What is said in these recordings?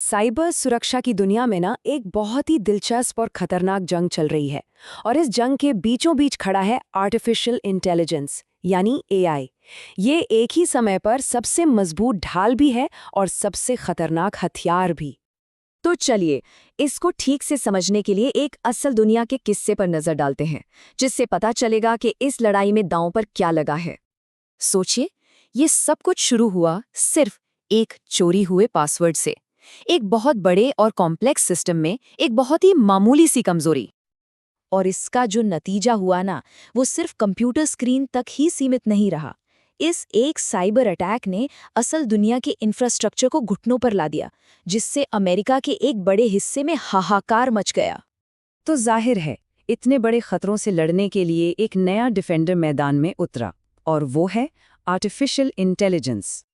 Cyber सुरक्षा की दुनिया में ना एक बहुत ही दिलचस्प और खतरनाक जंग चल रही है। और इस जंग के बीचों बीच खड़ा है आर्टिफिशियल इंटेलिजेंस यानी एआई। ये एक ही समय पर सबसे मजबूत ढाल भी है और सबसे खतरनाक हथियार भी। तो चलिए, इसको ठीक से समझने के लिए एक असल दुनिया के किस्से पर नजर डालते हैं, जिससे पता चलेगा कि इस लड़ाई में दांव पर क्या लगा है। सोचिए, ये सब कुछ शुरू हुआ सिर्फ एक चोरी हुए पासवर्ड से। एक बहुत बड़े और कॉम्प्लेक्स सिस्टम में एक बहुत ही मामूली सी कमजोरी। और इसका जो नतीजा हुआ ना, वो सिर्फ कंप्यूटर स्क्रीन तक ही सीमित नहीं रहा। इस एक साइबर अटैक ने असल दुनिया के इंफ्रास्ट्रक्चर को घुटनों पर ला दिया, जिससे अमेरिका के एक बड़े हिस्से में हाहाकार मच गया। तो जाहिर है, इतने बड़े खतरों से लड़ने के लिए एक नया डिफेंडर मैदान में उतरा, और वो है आर्टिफिशियल इंटेलिजेंस।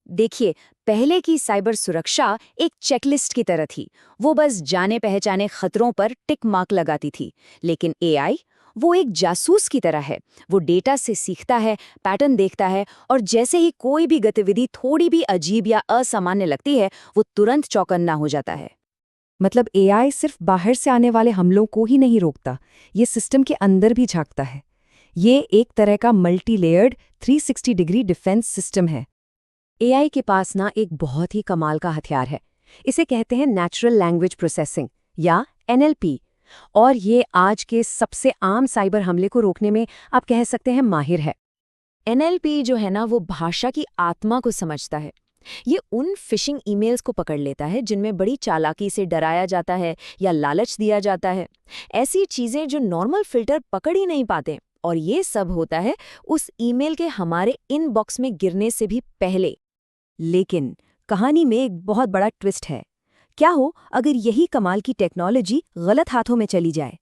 देखिए, पहले की साइबर सुरक्षा एक चेकलिस्ट की तरह थी। वो बस जाने पहचाने खतरों पर टिक मार्क लगाती थी। लेकिन एआई, वो एक जासूस की तरह है। वो डेटा से सीखता है, पैटर्न देखता है, और जैसे ही कोई भी गतिविधि थोड़ी भी अजीब या असामान्य लगती है, वो तुरंत चौकन्ना हो जाता है। मतलब एआई सिर्फ बाहर से आने वाले हमलों को ही नहीं रोकता, ये सिस्टम के अंदर भी झांकता है। ये एक तरह का multi layered 360 degree defence system है। एआई के पास ना एक बहुत ही कमाल का हथियार है। इसे कहते हैं नेचुरल लैंग्वेज प्रोसेसिंग या एनएलपी। और ये आज के सबसे आम साइबर हमले को रोकने में आप कह सकते हैं माहिर है। एनएलपी जो है ना, वो भाषा की आत्मा को समझता है। ये उन फिशिंग ईमेल्स को पकड़ लेता है जिनमें बड़ी चालाकी से डराया जाता है या लालच दिया जाता है। ऐसी चीजें जो नॉर्मल फिल्टर पकड़ ही नहीं पाते। और ये सब होता है उस ईमेल के हमारे इनबॉक्स में गिरने से भी पहले। लेकिन कहानी में एक बहुत बड़ा ट्विस्ट है। क्या हो अगर यही कमाल की टेक्नोलॉजी गलत हाथों में चली जाए?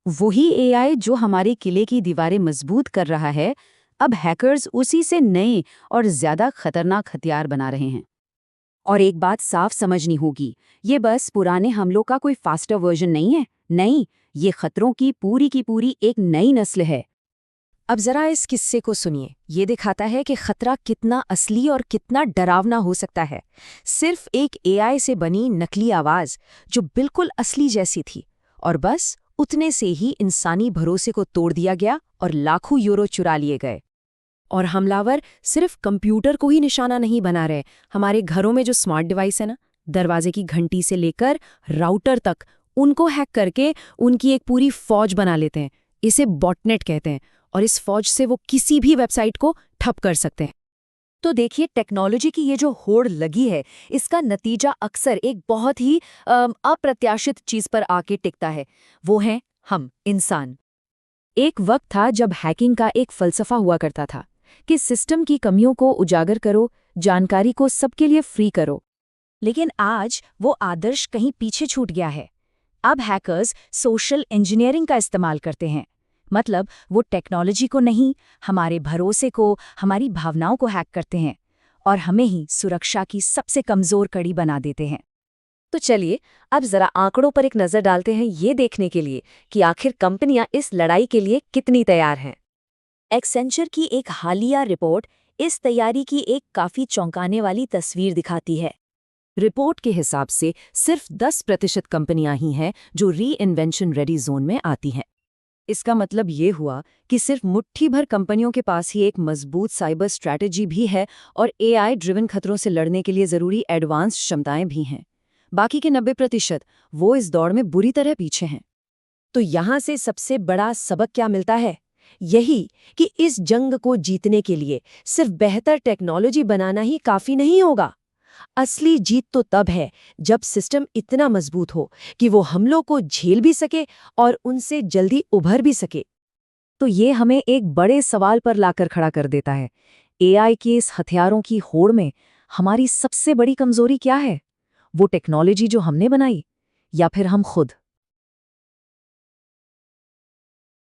वही एआई जो हमारे किले की दीवारें मजबूत कर रहा है, अब हैकर्स उसी से नए और ज्यादा खतरनाक हथियार बना रहे हैं। और एक बात साफ समझनी होगी, ये बस पुराने हमलों का कोई फास्टर वर्जन नहीं है। नहीं, ये खतरों की पूरी एक नई नस्ल है। अब जरा इस किस्से को सुनिए। ये दिखाता है कि खतरा कितना असली और कितना डरावना हो सकता है। सिर्फ एक एआई से बनी नकली आवाज जो बिल्कुल असली जैसी थी, और बस उतने से ही इंसानी भरोसे को तोड़ दिया गया और लाखों यूरो चुरा लिए गए। और हमलावर सिर्फ कंप्यूटर को ही निशाना नहीं बना रहे। हमारे घरों में जो स्मार्ट डिवाइस है ना, दरवाजे की घंटी से लेकर राउटर तक, उनको हैक करके उनकी एक पूरी फौज बना लेते हैं। इसे बॉटनेट कहते हैं। और इस फौज से वो किसी भी वेबसाइट को ठप कर सकते हैं। तो देखिए, टेक्नोलॉजी की ये जो होड़ लगी है, इसका नतीजा अक्सर एक बहुत ही अप्रत्याशित चीज पर आके टिकता है। वो हैं हम इंसान। एक वक्त था जब हैकिंग का एक फलसफा हुआ करता था कि सिस्टम की कमियों को उजागर करो, जानकारी को सबके लिए फ्री करो। लेकिन आज वो आदर्श कहीं पीछे छूट गया है। अब हैकर्स सोशल इंजीनियरिंग का इस्तेमाल करते हैं। मतलब वो टेक्नोलॉजी को नहीं, हमारे भरोसे को, हमारी भावनाओं को हैक करते हैं और हमें ही सुरक्षा की सबसे कमजोर कड़ी बना देते हैं। तो चलिए, अब जरा आंकड़ों पर एक नजर डालते हैं, ये देखने के लिए कि आखिर कंपनियां इस लड़ाई के लिए कितनी तैयार हैं। एक्सेंचर की एक हालिया रिपोर्ट इस तैयारी की एक काफी चौंकाने वाली तस्वीर दिखाती है। रिपोर्ट के हिसाब से सिर्फ 10% कंपनियां ही हैं जो री इन्वेंशन रेडी जोन में आती हैं। इसका मतलब ये हुआ कि सिर्फ मुट्ठी भर कंपनियों के पास ही एक मजबूत साइबर स्ट्रैटेजी भी है और एआई ड्रिवन खतरों से लड़ने के लिए जरूरी एडवांस क्षमताएं भी हैं। बाकी के 90% वो इस दौड़ में बुरी तरह पीछे हैं। तो यहाँ से सबसे बड़ा सबक क्या मिलता है? यही कि इस जंग को जीतने के लिए सिर्फ बेहतर टेक्नोलॉजी बनाना ही काफी नहीं होगा। असली जीत तो तब है जब सिस्टम इतना मजबूत हो कि वो हमलों को झेल भी सके और उनसे जल्दी उभर भी सके। तो ये हमें एक बड़े सवाल पर लाकर खड़ा कर देता है। एआई के इस हथियारों की होड़ में हमारी सबसे बड़ी कमजोरी क्या है? वो टेक्नोलॉजी जो हमने बनाई, या फिर हम खुद?